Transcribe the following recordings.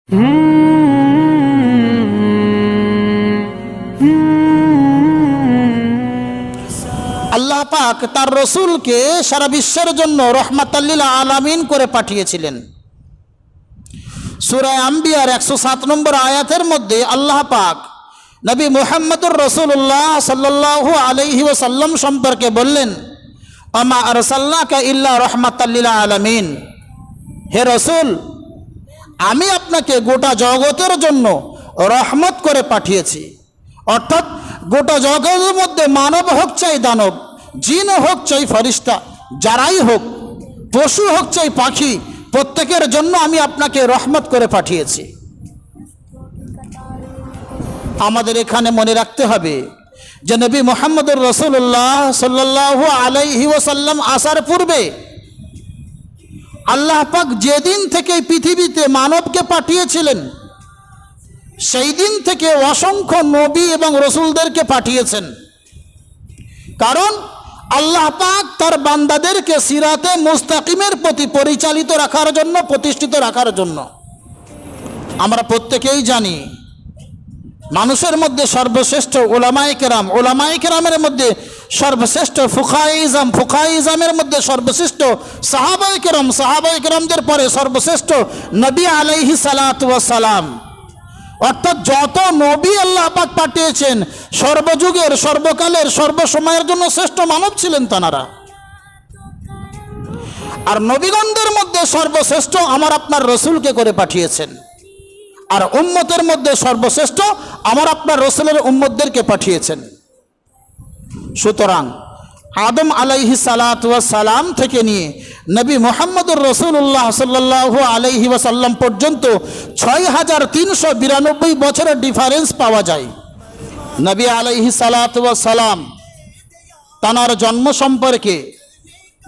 আল্লাহ পাক তার রসুলকে সারা বিশ্বের জন্য রহমাতাল লিল আলামিন করে পাঠিয়েছিলেন। সূরা আম্বিয়ার 107 নম্বর আয়াতের মধ্যে আল্লাহ পাক নবী মুহাম্মদুর রাসূলুল্লাহ সাল্লাল্লাহু আলাইহি ওয়াসাল্লাম সম্পর্কে বললেন, আমা আরসালনাকা ইল্লা রহমাতাল লিল আলামিন। হে রসুল, আমি আপনাকে গোটা জগতের জন্য রহমত করে পাঠিয়েছি। অর্থাৎ গোটা জগতের মধ্যে মানব হোক চাই দানব, জিন হোক চাই ফেরেশতা, যারাই হোক, পশু হোক চাই পাখি, প্রত্যেকের জন্য আমি আপনাকে রহমত করে পাঠিয়েছি। আমাদের এখানে মনে রাখতে হবে যে নবী মুহাম্মদুর রাসূলুল্লাহ সাল্লাল্লাহু আলাইহি ওয়াসাল্লাম আসার পূর্বে আল্লাহ পাক যেদিন থেকে পৃথিবীতে মানবকে পাঠিয়েছিলেন, সেই দিন থেকে অসংখ্য নবী এবং রসুলদেরকে পাঠিয়েছেন। কারণ আল্লাহ পাক তার বান্দাদেরকে সিরাতে মুস্তাকিমের প্রতি পরিচালিত রাখার জন্য, প্রতিষ্ঠিত রাখার জন্য। আমরা প্রত্যেকেই জানি মানুষের মধ্যে সর্বশ্রেষ্ঠ ওলামায়ে কেরাম, ওলামায়ে কেরামের মধ্যে সর্বশ্রেষ্ঠ ফুকায়ে ইজম, ফুকায়ে ইজমের মধ্যে সর্বশ্রেষ্ঠ সাহাবায়ে কেরাম, সাহাবায়ে কেরামদের পরে সর্বশ্রেষ্ঠ নবী আলাইহিস সালাতু ওয়াস সালাম। অর্থাৎ যত নবী আল্লাহ পাক পাঠিয়েছেন, সর্বযুগের, সর্বকালের, সর্বসময়ের জন্য শ্রেষ্ঠ মানব ছিলেন তানারা। আর নবীগণদের মধ্যে সর্বশ্রেষ্ঠ আমার আপনার রসুলকে করে পাঠিয়েছেন। আর উম্মতের মধ্যে সর্বশ্রেষ্ঠ আমার আপনার রসুলের উম্মতদেরকে পাঠিয়েছেন। সুতরাং আদম আলাইহিস সালাতু ওয়াস সালাম থেকে নিয়ে নবী মুহাম্মদুর রাসূলুল্লাহ সাল্লাল্লাহু আলাইহি ওয়াসাল্লাম পর্যন্ত 6392 বছরের ডিফারেন্স পাওয়া যায়। নবী আলাইহিস সালাতু ওয়াস সালাম তানার জন্ম সম্পর্কে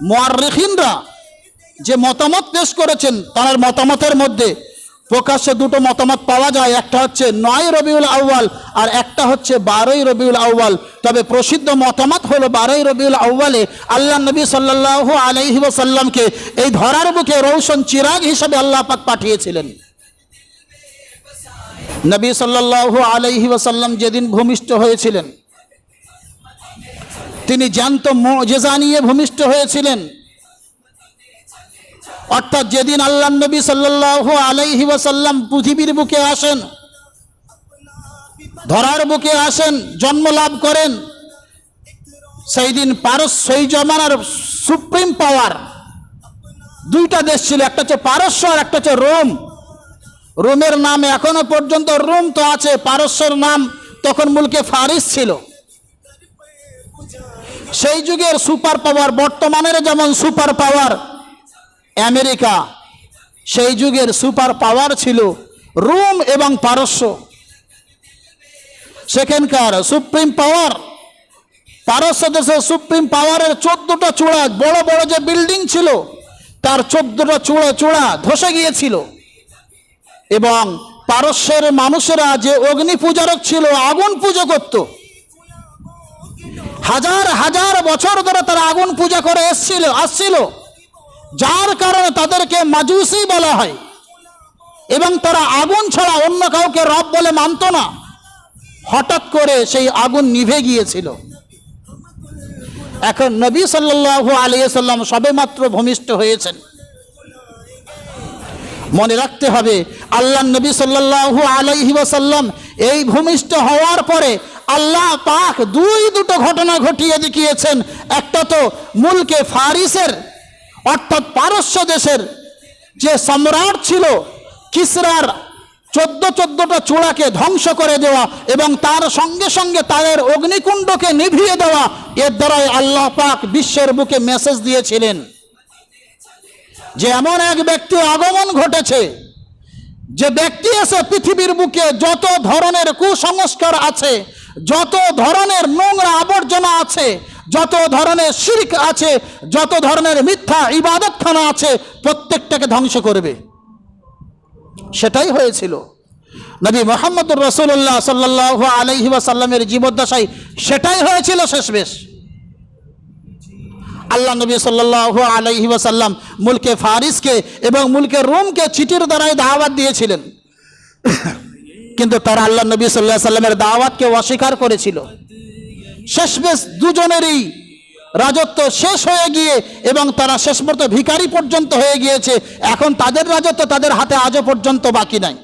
মুআররিখিনরা যে মতামত পেশ করেছেন, তার মতামতের মধ্যে প্রকাশ্যে দুটো মতামত পাওয়া যায়। একটা হচ্ছে 9 রবিউল আউয়াল আর একটা হচ্ছে 12 রবিউল আউয়াল। তবে প্রসিদ্ধ মতামত হলো 12 রবিউল আউয়ালে আল্লাহ নবী সাল্লাল্লাহু আলাইহি ওয়াসাল্লামকে এই ধরার বুকে রৌশন চিরাগ হিসেবে আল্লাহ পাক পাঠিয়েছিলেন। নবী সাল্লাল্লাহু আলাইহি ওয়াসাল্লাম যেদিন ভূমিষ্ঠ হয়েছিলেন, তিনি জ্যান্ত মুজিজা নিয়ে ভূমিষ্ঠ হয়েছিলেন। অর্থাৎ যেদিন আল্লাহ নবী সাল্লাল্লাহু আলাইহি ওয়াসাল্লাম পৃথিবীর বুকে আসেন, ধরার বুকে আসেন, জন্ম লাভ করেন, সেই দিন সেই জমানার সুপ্রিম পাওয়ার দুইটা দেশ ছিল, একটা হচ্ছে পারস্য আর একটা হচ্ছে রোম। রোমের নাম এখনো পর্যন্ত রোম তো আছে, পারস্যের নাম তখন মুলকে ফারিস ছিল। সেই যুগের সুপার পাওয়ার, বর্তমানের যেমন সুপার পাওয়ার আমেরিকা, সেই যুগের সুপার পাওয়ার ছিল রোম এবং পারস্য। সেখানকার সুপ্রিম পাওয়ার, পারস্য দেশের সুপ্রিম পাওয়ারের 14টা চূড়া, বড় বড় যে বিল্ডিং ছিল তার 14টা চূড়া ধসে গিয়েছিল। এবং পারস্যের মানুষেরা যে অগ্নি পূজারক ছিল, আগুন পূজা করত, হাজার হাজার বছর ধরে তারা আগুন পূজা করে আসছিল, যার কারণে তাদেরকে মাজুসি বলা হয়। এবং তারা আগুন ছাড়া অন্য কাউকে রব বলে মানত না। হঠাৎ করে সেই আগুন নিভে গিয়েছিল। এখন নবী সাল্লাল্লাহু আলাইহি ওয়াসাল্লাম সবেমাত্র ভূমিষ্ঠ হয়েছেন। মনে রাখতে হবে, আল্লাহ নবী সাল্লাল্লাহু আলাইহি ওয়াসাল্লাম এই ভূমিষ্ঠ হওয়ার পরে আল্লাহ পাক দুটো ঘটনা ঘটিয়ে দেখিয়েছেন। একটা তো মুলকে ফারিসের, অর্থাৎ পারস্য দেশের যে সম্রাট ছিল, কিসরার 14টা চূড়াকে ধ্বংস করে দেওয়া এবং তার সঙ্গে সঙ্গে তাদের অগ্নিকুণ্ডকে নিভিয়ে দেওয়া। এর দ্বারাই আল্লাহ পাক বিশ্বের বুকে মেসেজ দিয়েছিলেন যে এমন এক ব্যক্তি আগমন ঘটেছে, যে ব্যক্তি এসে পৃথিবীর বুকে যত ধরনের কুসংস্কার আছে, যত ধরনের নোংরা আবর্জনা আছে, যত ধরনের শিরক আছে, যত ধরনের মিথ্যা ইবাদতখানা আছে, প্রত্যেকটাকে ধ্বংস করবে। সেটাই হয়েছিল নবী মুহাম্মদুর রাসূলুল্লাহ সাল্লাল্লাহু আলাইহি ওয়াসাল্লামের জীবদ্দশায়, সেটাই হয়েছিল শেষমেশ। আল্লাহ নবী সাল্লাল্লাহু আলাইহি ওয়াসাল্লাম মুলকে ফারিসকে এবং মুলকে রোমকে চিঠির দ্বারাই দাওয়াত দিয়েছিলেন কিন্তু তারা আল্লাহ নবী সাল্লাল্লাহু আলাইহি সাল্লামের দাওয়াতকে অস্বীকার করেছিল। শেষমেশ দুজনেরই রাজত্ব শেষ হয়ে গিয়ে এবং তারা শেষ পর্যন্ত ভিখারি পর্যন্ত হয়ে গিয়েছে। এখন তাদের রাজত্ব তাদের হাতে আজও পর্যন্ত বাকি নাই।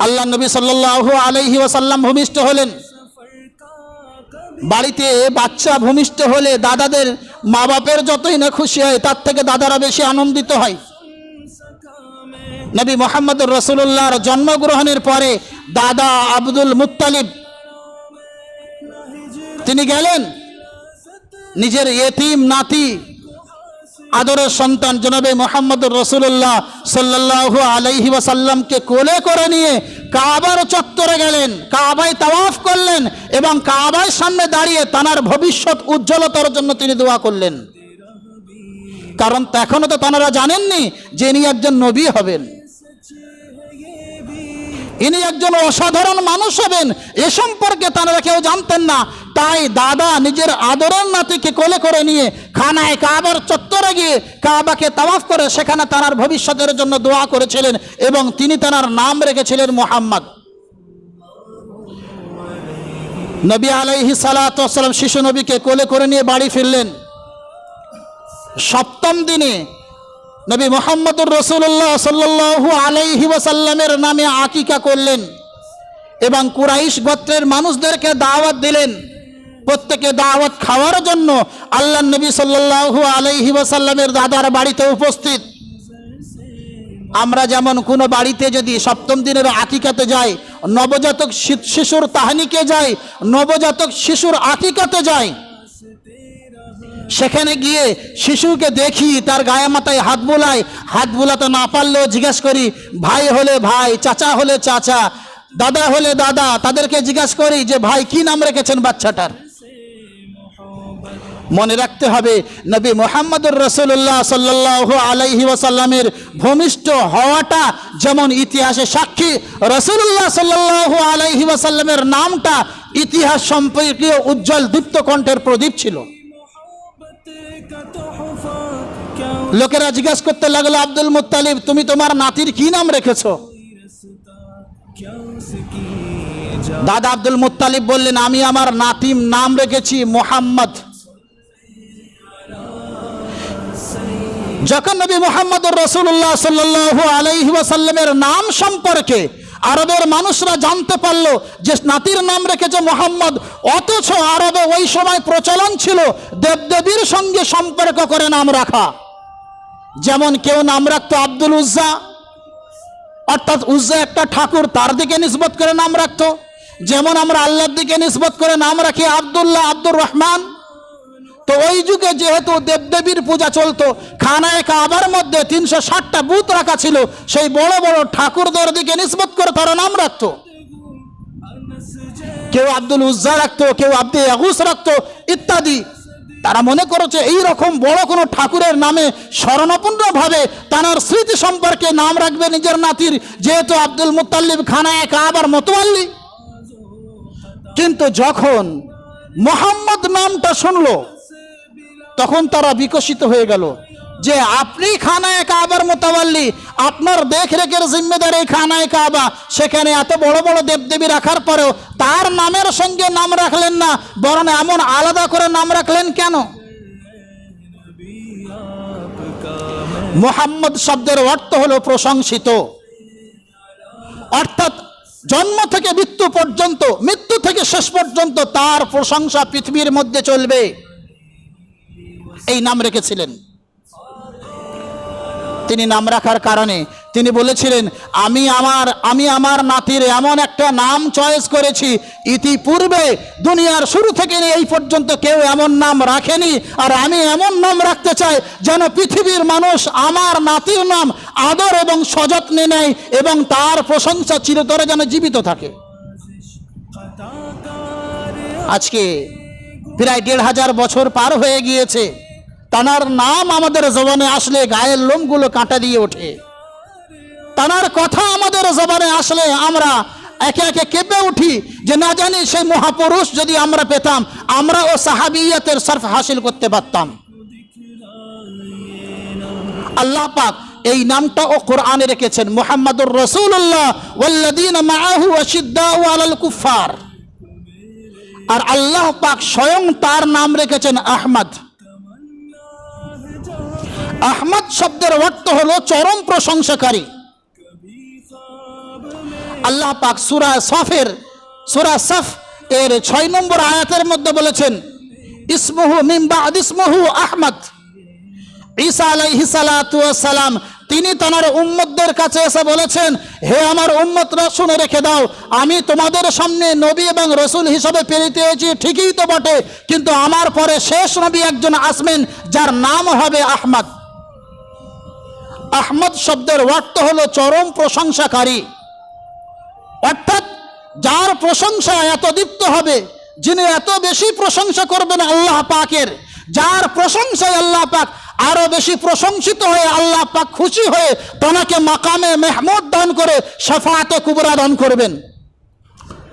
আল্লাহ নবী সাল্লাল্লাহু আলাইহি ওয়াসাল্লাম ভূমিষ্ঠ হলেন। বাড়িতে বাচ্চা ভূমিষ্ঠ হলে দাদাদের মা বাপের যতই না খুশি হয়, তার থেকে দাদারা বেশি আনন্দিত হয়। নবী মুহাম্মদুর রাসূলুল্লাহর জন্মগ্রহণের পরে দাদা আব্দুল মুত্তালিব তিনি গেলেন নিজের এতিম নাতি আদরের সন্তান জনাবে মুহাম্মদুর রাসূলুল্লাহ সাল্লাল্লাহু আলাইহি ওয়াসাল্লামকে কোলে করে নিয়ে কাবার চত্বরে গেলেন, কাবায় তাওয়াফ করলেন এবং কাবার সামনে দাঁড়িয়ে তানার ভবিষ্যৎ উজ্জ্বলতার জন্য তিনি দোয়া করলেন। কারণ তখনও তো তানারা জানেননি যে ইনি একজন নবী হবেন, ইনি একজন অসাধারণ মানুষ হবেন, এ সম্পর্কে তারা কেউ জানতেন না। তাই দাদা নিজের আদরের নাতিকে কোলে করে নিয়ে খানায় কাবার চত্বরে গিয়ে কাবাকে তাওয়াফ করে সেখানে তার ভবিষ্যতের জন্য দোয়া করেছিলেন এবং তিনি তার নাম রেখেছিলেন মুহাম্মদ। নবী আলাইহিস সালাতু ওয়াস সালাম শিশু নবীকে কোলে করে নিয়ে বাড়ি ফিরলেন। সপ্তম দিনে নবী মুহাম্মদুর রাসূলুল্লাহ সাল্লাল্লাহু আলাইহি ওয়াসাল্লামের নামে আকিকা করলেন এবং কুরাইশ গোত্রের মানুষদেরকে দাওয়াত দিলেন। প্রত্যেকে দাওয়াত খাওয়ার জন্য আল্লাহর নবী সাল্লাল্লাহু আলাইহি ওয়াসাল্লামের দাদার বাড়িতে উপস্থিত। আমরা যেমন কোনো বাড়িতে যদি সপ্তম দিনের আকিকাতে যাই, নবজাতক শিশুর তাহনিকে যাই, নবজাতক শিশুর আকিকাতে যাই, সেখানে গিয়ে শিশুকে দেখি তার গায়ে মাথায় হাত বোলাই, হাত বোলাতে না পারলেও জিজ্ঞেস করি, ভাই হলে ভাই, চাচা হলে চাচা, দাদা হলে দাদা, তাদেরকে জিজ্ঞেস করি যে ভাই কি নাম রেখেছেন বাচ্চাটার। মনে রাখতে হবে নবী মুহাম্মদুর রাসূলুল্লাহ সাল্লাল্লাহু আলাইহি ওয়াসাল্লামের ভূমিষ্ঠ হওয়াটা যেমন ইতিহাসে সাক্ষী, রাসূলুল্লাহ সাল্লাল্লাহু আলাইহি ওয়াসাল্লামের নামটা ইতিহাস সম্পর্কীয় উজ্জ্বল দীপ্ত কণ্ঠের প্রদীপ ছিল। লোকেরা জিজ্ঞাসা করতে লাগলো, আব্দুল মুত্তালিব তুমি তোমার নাতির কি নাম রেখেছো? দাদা আব্দুল মুত্তালিব বললেন, আমি আমার নাতির নাম রেখেছি মুহাম্মদ। যখন নবী মুহাম্মদুর রাসূলুল্লাহ সাল্লাল্লাহু আলাইহি ওয়াসাল্লামের নাম সম্পর্কে আরবের মানুষরা জানতে পারলো যে নাতির নাম রেখেছে মুহাম্মদ, অথচ আরবে ওই সময় প্রচলন ছিল দেবদেবীর সঙ্গে সম্পর্ক করে নাম রাখা। যেমন কেউ নাম রাখতো আব্দুল উজ্জা, অর্থাৎ উজ্জা একটা ঠাকুর, তার দিকে নিসবত করে নাম রাখতো। যেমন আমরা আল্লাহর দিকে নিসবত করে নাম রাখি আব্দুল্লাহ, আব্দুর রহমান। তো ওই যুগে যেহেতু দেবদেবীর পূজা চলতো, খানায় কাবার মধ্যে 360টা বুত রাখা ছিল, সেই বড় বড় ঠাকুরদের দিকে নিসবত করে তারা নাম রাখতো। কেউ আব্দুল উজ্জা রাখতো, কেউ আব্দুল ইয়াগুস রাখতো ইত্যাদি। তারা মনে করেছে এই রকম বড় কোনো ঠাকুরের নামে স্মরণাপন্ন ভাবে তার স্মৃতি সম্পর্কে নাম রাখবে নিজের নাতির, যেহেতু আব্দুল মুত্তালিব খানায় কাবার মতোয়াল্লি। কিন্তু যখন মুহাম্মদ নামটা শুনলো তখন তারা বিকশিত হয়ে গেল যে আপনি খানায় কাবার মোতাওয়াল্লি, আপনার দেখরেখের জিম্মেদার এই খানায় কাবা, সেখানে এত বড় বড় দেবদেবী রাখার পরেও তার নামের সঙ্গে নাম রাখলেন না, বরং এমন আলাদা করে নাম রাখলেন কেন? মুহাম্মদ শব্দের অর্থ হলো প্রশংসিত, অর্থাৎ জন্ম থেকে মৃত্যু পর্যন্ত, মৃত্যু থেকে শেষ পর্যন্ত তার প্রশংসা পৃথিবীর মধ্যে চলবে, এই নাম রেখেছিলেন। তিনি নাম রাখার কারণে তিনি বলেছিলেন, আমি আমার নাতির এমন একটা নাম চয়েস করেছি, ইতিপূর্বে দুনিয়ার শুরু থেকে এই পর্যন্ত কেউ এমন নাম রাখেনি, আর আমি এমন নাম রাখতে চাই যেন পৃথিবীর মানুষ আমার নাতির নাম আদর এবং সযত্নে নেয় এবং তার প্রশংসা চিরতরে যেন জীবিত থাকে। আজকে প্রায় 1500 বছর পার হয়ে গিয়েছে, তানার নাম আমাদের জবানে আসলে গায়ের লোমগুলো কাঁটা দিয়ে ওঠে। তানার কথা আমাদের জবানে আসলে আমরা একে একে কেঁপে উঠি যে না জানি সেই মহাপুরুষ যদি আমরা পেতাম, আমরা ও সাহাবিয়াতের শরফ হাসিল করতে পারতাম। আল্লাহ পাক এই নামটাও কোরআনে রেখেছেন, মুহাম্মাদুর রাসূলুল্লাহ ওয়াল্লাযীনা মাআহু আশিদ্দাউ আলাল কুফফার। আর আল্লাহ পাক স্বয়ং তার নাম রেখেছেন আহমদ। আহমদ শব্দের অর্থ হলো চরম প্রশংসাকারী। আল্লাহ পাক সূরা সফ এর 6 নম্বর আয়াতের মধ্যে বলেছেন, ইসমুহু মিন বা'দ ইসমুহু আহমদ। ঈসা আলাইহিস সালাতু ওয়াস সালাম তিনি তার উম্মতদের কাছে এসে বলেছেন, হে আমার উম্মতরা শুনে রেখে দাও, আমি তোমাদের সামনে নবী এবং রাসূল হিসেবে প্রেরিত হয়েছি ঠিকই তো বটে, কিন্তু আমার পরে শেষ নবী একজন আসবেন যার নাম হবে আহমদ। আহমদ শব্দের অর্থ হলো চরম প্রশংসাকারী, অর্থাৎ যার প্রশংসা এত দীপ্ত হবে, যিনি এত বেশি প্রশংসা করবেন আল্লাহ পাকের, যার প্রশংসায় আল্লাহ পাক আরো বেশি প্রশংসিত হয়ে আল্লাহ পাক খুশি হয়ে তাকে মাকামে মাহমুদ দান করে শাফাআতে কুবরা দান করবেন।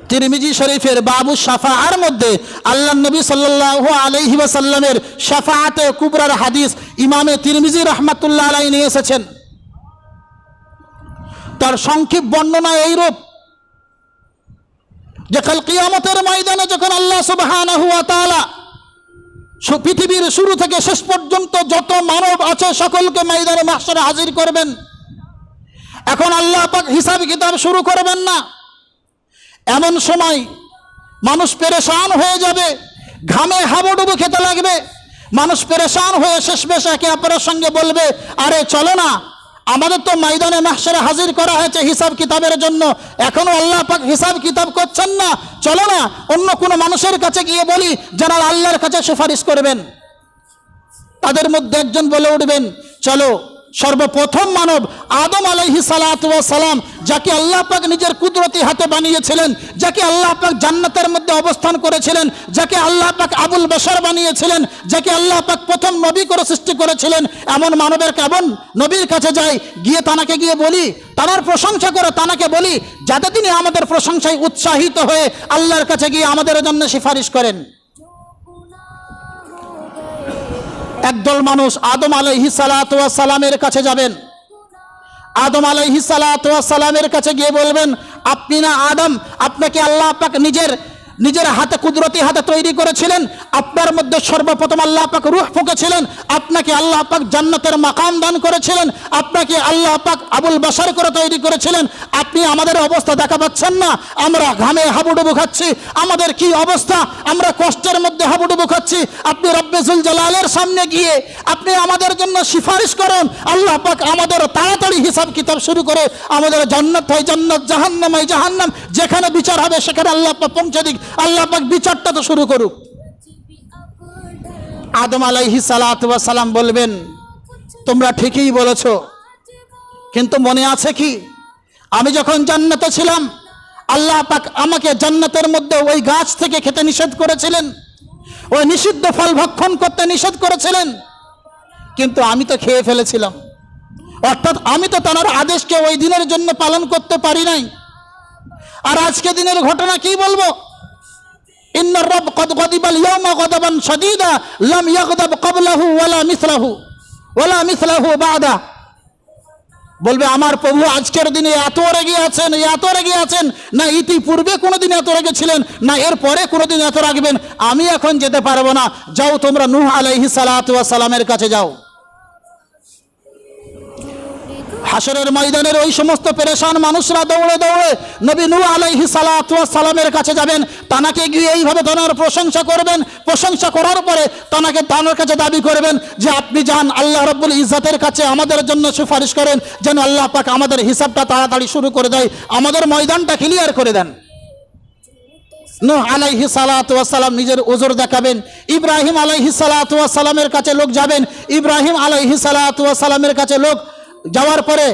তিরমিজি শরীফের বাবু শাফাআর মধ্যে আল্লাহ নবী সাল্লাল্লাহু আলাইহি ওয়াসাল্লামের শাফাআতে কুবরার হাদিস ইমামে তিরমিজি রাহমাতুল্লাহ আলাইহি নিয়ে এসেছেন। তার সংক্ষিপ্ত বর্ণনা এইরূপ যে কাল কিয়ামতের ময়দানে যখন আল্লাহ সুবহানাহু ওয়া তাআলা পৃথিবীর শুরু থেকে শেষ পর্যন্ত যত মানব আছে সকলকে ময়দানে মাহশারে হাজির করবেন, এখন আল্লাহ পাক হিসাব কিতাব শুরু করবেন না। এমন সময় মানুষ পেরেশান হয়ে যাবে, ঘামে হাবুডুবু খেতে লাগবে। মানুষ পেরেশান হয়ে শেষমেশ একে অপরের সঙ্গে বলবে, আরে চলো না, আমাদের তো ময়দানে মাহশারে হাজির করা হয়েছে হিসাব কিতাবের জন্য, এখনো আল্লাহ পাক হিসাব কিতাব করছেন না, চলো না অন্য কোনো মানুষের কাছে গিয়ে বলি যারা আল্লাহর কাছে সুপারিশ করবেন। তাদের মধ্যে একজন বলে উঠবেন, চলো সর্বপ্রথম মানব আদম আলাইহিস সালাতু ওয়াস সালাম, যাকে আল্লাহ পাক নিজের কুদরতি হাতে বানিয়েছিলেন, যাকে আল্লাহ পাক জান্নাতের মধ্যে অবস্থান করেছিলেন, যাকে আল্লাহ পাক আবুল বাশার বানিয়েছিলেন, যাকে আল্লাহ পাক প্রথম নবী করে সৃষ্টি করেছিলেন, এমন মানবের কেমন নবীর কাছে যাই, গিয়ে তানাকে গিয়ে বলি, তার প্রশংসা করে তানাকে বলি, যাতে তিনি আমাদের প্রশংসায় উৎসাহিত হয়ে আল্লাহর কাছে গিয়ে আমাদের জন্য সুপারিশ করেন। একদল মানুষ আদম আলাইহিস সালাতু ওয়াস সালামের কাছে যাবেন। আদম আলাইহিস সালাতু ওয়াস সালামের কাছে গিয়ে বলবেন, আপনি না আদম, আপনাকে আল্লাহ পাক নিজের হাতে কুদরতি হাতে তৈরি করেছিলেন, আপনার মধ্যে সর্বপ্রথম আল্লাহ পাক রূহ ফুঁকেছিলেন, আপনাকে আল্লাহ পাক জান্নাতের মাকাম দান করেছিলেন, আপনাকে আল্লাহ পাক আবুল বাশার করে তৈরি করেছিলেন, আপনি আমাদের অবস্থা দেখা পাচ্ছেন না, আমরা ঘামে হাবুডুবু খাচ্ছি, আমাদের কি অবস্থা, আমরা কষ্টের মধ্যে হাবুডুবু খাচ্ছি, আপনি রব্বে যুল জালালের সামনে গিয়ে আপনি আমাদের জন্য সুপারিশ করেন, আল্লাহ পাক আমাদের তাড়াতাড়ি হিসাব কিতাব শুরু করে আমাদের জান্নাত হয় জান্নাত, জাহান্নাম হয় জাহান্নাম, যেখানে বিচার হবে সেখানে আল্লাহ পাক পৌঁছে দিক, আল্লাহ পাক বিচারটা তো শুরু করুক। আদম আলাইহিস সালাতু ওয়াস সালাম বলবেন, তোমরা ঠিকই বলেছো, কিন্তু মনে আছে কি, আমি যখন জান্নাতে ছিলাম আল্লাহ পাক আমাকে জান্নাতের মধ্যে ওই গাছ থেকে খেতে নিষেধ করেছিলেন, ওই নিষিদ্ধ ফল ভক্ষণ করতে নিষেধ করেছিলেন, কিন্তু আমি তো খেয়ে ফেলেছিলাম, অর্থাৎ আমি তো তার আদেশকে ওই দিনের জন্য পালন করতে পারি নাই। আর আজকে দিনের ঘটনা কি বলবো, ইন্নার রব কদ গদিবাল ইয়াওমা গদাবান শাদীদা লাম ইয়াগদাব ক্বাবলাহু ওয়ালা মিসলাহু বাদা। বলবে আমার প্রভু আজকের দিনে এত রেগে আছেন, না ইতিপূর্বে কোনোদিন এত রেগে ছিলেন, না এর পরে কোনোদিন এত রাখবেন, আমি এখন যেতে পারবো না, যাও তোমরা নূহ আলাইহিস সালাতু ওয়াস সালামের কাছে যাও। হাসরের ময়দানের ওই সমস্ত পেরেশান মানুষরা দৌড়ে দৌড়ে নবী নূহ আলাইহিস সালাতু ওয়াস সালামের কাছে যাবেন, তানাকে গিয়ে এইভাবে তানার প্রশংসা করবেন, প্রশংসা করার পরে তানার কাছে দাবি করবেন যে আপনি যান আল্লাহ রাব্বুল ইজ্জতের কাছে আমাদের জন্য সুপারিশ করেন, যেন আল্লাহ পাক আমাদের হিসাবটা তাড়াতাড়ি শুরু করে দেয়, আমাদের ময়দানটা ক্লিয়ার করে দেন। নূহ আলাইহিস সালাতু ওয়াস সালাম নিজের ওজর দেখাবেন, ইব্রাহিম আলাইহিস সালাতু ওয়াস সালামের কাছে লোক যাবেন, ইব্রাহিম আলাইহিস সালাতু ওয়াস সালামের কাছে লোক যাওয়ার পরে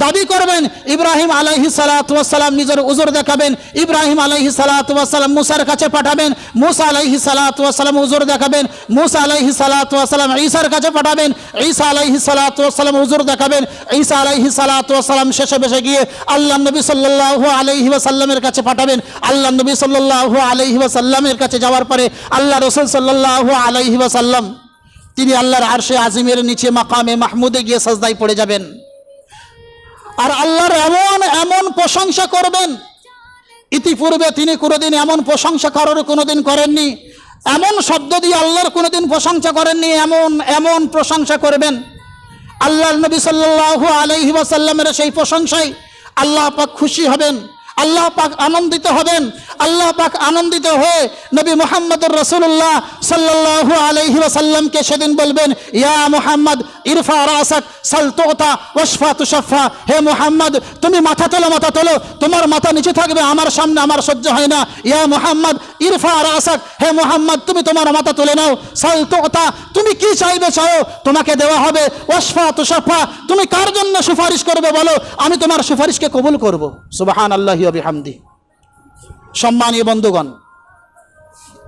দাবি করবেন, ইব্রাহিম আলাইহিস সালাতু ওয়াস সালাম নিজের উজর দেখাবেন, ইব্রাহিম আলাইহিস সালাতু ওয়াস সালাম মুসার কাছে পাঠাবেন, মুসা আলাইহিস সালাতু ওয়াস সালাম উজর দেখাবেন, মুসা আলাইহিস সালাতু ওয়াস সালাম ঈসার কাছে পাঠাবেন, ঈসা আলাইহিস সালাতু ওয়াস সালাম উজর দেখাবেন, ঈসা আলাইহিস সালাতু ওয়াস সালাম শেষে গিয়ে আল্লাহ নবী সাল্লাল্লাহু আলাইহি ওয়াসাল্লামের কাছে পাঠাবেন। আল্লাহ নবী সাল্লাল্লাহু আলাইহি ওয়াসাল্লামের কাছে যাওয়ার পরে আল্লাহ রাসূল সাল্লাল্লাহু আলাইহি ওয়াসাল্লাম তিনি আল্লাহর আরশে আজিমের নিচে মাকামে মাহমুদে গিয়ে সাজদায় পড়ে যাবেন। আর আল্লাহর এমন এমন প্রশংসা করবেন, ইতিপূর্বে তিনি কোনোদিন এমন প্রশংসা কারোর কোনোদিন করেননি। এমন শব্দ দিয়ে আল্লাহর কোনোদিন প্রশংসা করেননি, এমন এমন প্রশংসা করবেন। আল্লাহর নবী সাল্লাল্লাহু আলাইহি ওয়াসাল্লামের সেই প্রশংসায় আল্লাহ পাক খুশি হবেন, আল্লাহ পাক আনন্দিত হবেন। আল্লাহ পাক আনন্দিত হয়ে নবী মুহাম্মদুর রাসূলুল্লাহ সাল্লাল্লাহু আলাইহি ওয়াসাল্লামকে সেদিন বলবেন, ইয়া মুহাম্মদ ইরফা রাসাক সাল তুতা ওয়াশফা তুশাফা। হে মুহাম্মদ, তুমি মাথা তোলো, তোমার মাথা নিচে থাকবে, আমার সামনে আমার সহ্য হয় না। ইয়া মুহাম্মদ ইরফা রাসাক, হে মুহাম্মদ তুমি তোমার মাথা তুলে নাও। সাল তুতা, তুমি কি চাইবে চাও, তোমাকে দেওয়া হবে। ওয়াশফা তুশাফা, তুমি কার জন্য সুপারিশ করবে বলো, আমি তোমার সুপারিশকে কবুল করব। সুবহানাল্লাহি ওয়া বিহামদিহি। সম্মানীয় বন্ধুগণ,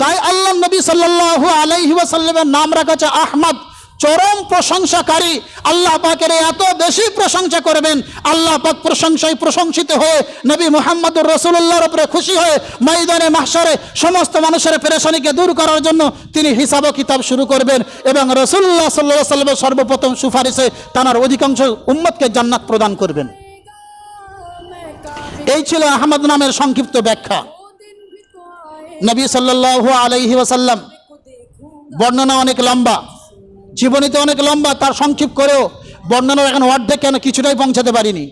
তাই আল্লাহ নবী সাল্লাল্লাহু আলাইহি ওয়াসাল্লামের নাম রাখা আছে আহমদ, চরম প্রশংসাকারী। আল্লাহ পাকের এত বেশি প্রশংসা করবেন, আল্লাহ পাক প্রশংসায় প্রশংসিত হয়ে নবী মুহাম্মদুর রাসূলুল্লাহর উপরে খুশি হয়ে ময়দানে মাহশারে সমস্ত মানুষের পেরেশানিকে দূর করার জন্য তিনি হিসাব ও কিতাব শুরু করবেন এবং রাসূলুল্লাহ সাল্লাল্লাহু আলাইহি ওয়াসাল্লামের সর্বপ্রথম সুপারিশে তার অধিকাংশ উম্মতকে জান্নাত প্রদান করবেন। এই ছিল আহমদ নামের সংক্ষিপ্ত ব্যাখ্যা। নবী সাল্লাল্লাহু আলাইহি ওয়াসাল্লাম বর্ণনা অনেক লম্বা, জীবনীতে অনেক লম্বা, তার সংক্ষিপ্ত করেও বর্ণনা এখন অর্ধেক কেন কিছুটাই পৌঁছাতে পারিনি।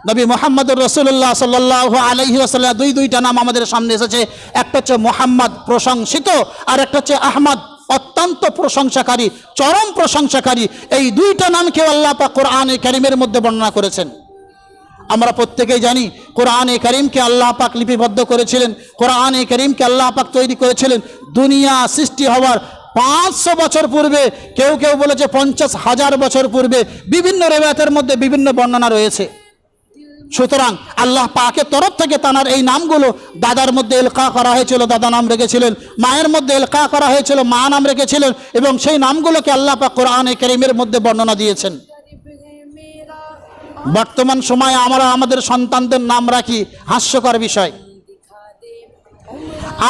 নবী মুহাম্মদুর রাসূলুল্লাহ সাল্লাল্লাহু আলাইহি ওয়াসাল্লাম দুইটা নাম আমাদের সামনে এসেছে। একটা হচ্ছে মুহাম্মদ প্রশংসিত, আর একটা হচ্ছে আহমদ অত্যন্ত প্রশংসাকারী, চরম প্রশংসাকারী। এই দুইটা নামকে আল্লাহ পাক কোরআনে কারীমের মধ্যে বর্ণনা করেছেন। আমরা প্রত্যেকেই জানি কোরআনে কারীমকে আল্লাহ পাক লিপিবদ্ধ করেছিলেন, কোরআনে কারীমকে আল্লাহ পাক তৈরি করেছিলেন দুনিয়া সৃষ্টি হওয়ার 500 বছর পূর্বে, কেউ কেউ বলেছে 50,000 বছর পূর্বে। বিভিন্ন রিওয়ায়াতের মধ্যে বিভিন্ন বর্ণনা রয়েছে। সুতরাং আল্লাহ পাকের তরফ থেকে তার এই নামগুলো দাদার মধ্যে ইলকা করা হয়েছিল, দাদা নাম রেখেছিলেন, মায়ের মধ্যে ইলকা করা হয়েছিল, মা নাম রেখেছিলেন, এবং সেই নামগুলোকে আল্লাহ পাক কোরআনে কারীমের মধ্যে বর্ণনা দিয়েছেন। বর্তমান সময়ে আমরা আমাদের সন্তানদের নাম রাখি হাস্যকর বিষয়,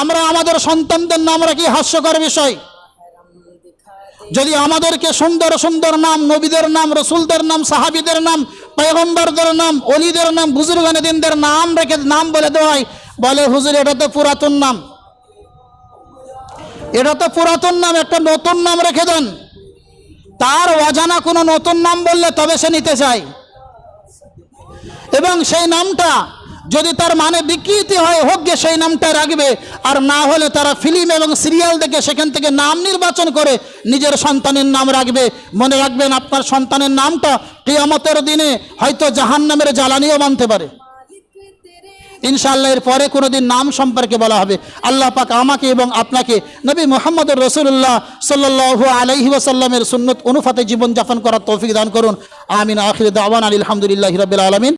আমরা আমাদের সন্তানদের নাম রাখি হাস্যকর বিষয়। যদি আমাদেরকে সুন্দর সুন্দর নাম, নবীদের নাম, রসুলদের নাম, সাহাবীদের নাম, পয়গম্বরদের নাম, ওলিদের নাম, বুজুর্গানে দিনদের নাম রেখে নাম বলে দেওয়া হয়, বলে হুজুর এটা তো পুরাতন নাম, এটা তো পুরাতন নাম, একটা নতুন নাম রেখে দেন। তার অজানা কোনো নতুন নাম বললে তবে সে নিতে চায়, এবং সেই নামটা যদি তার মানে বিকৃতি হয় হোক গে সেই নামটা রাখবে, আর না হলে তারা ফিল্ম এবং সিরিয়াল দেখে সেখান থেকে নাম নির্বাচন করে নিজের সন্তানের নাম রাখবে। মনে রাখবেন আপনার সন্তানের নামটা কিয়ামতের দিনে হয়তো জাহান্নামের জ্বালানিও বানতে পারে। ইনশাআল্লাহ এর পরে কোনোদিন নাম সম্পর্কে বলা হবে। আল্লাহ পাক আমাকে এবং আপনাকে নবী মুহাম্মদুর রাসূলুল্লাহ সাল্লাল্লাহু আলাইহি ওয়াসাল্লামের সুন্নত অনুপাতে জীবনযাপন করার তৌফিক দান করুন। আমিন। আখির দাওয়ানা আলহামদুলিল্লাহি রাব্বিল আলামিন।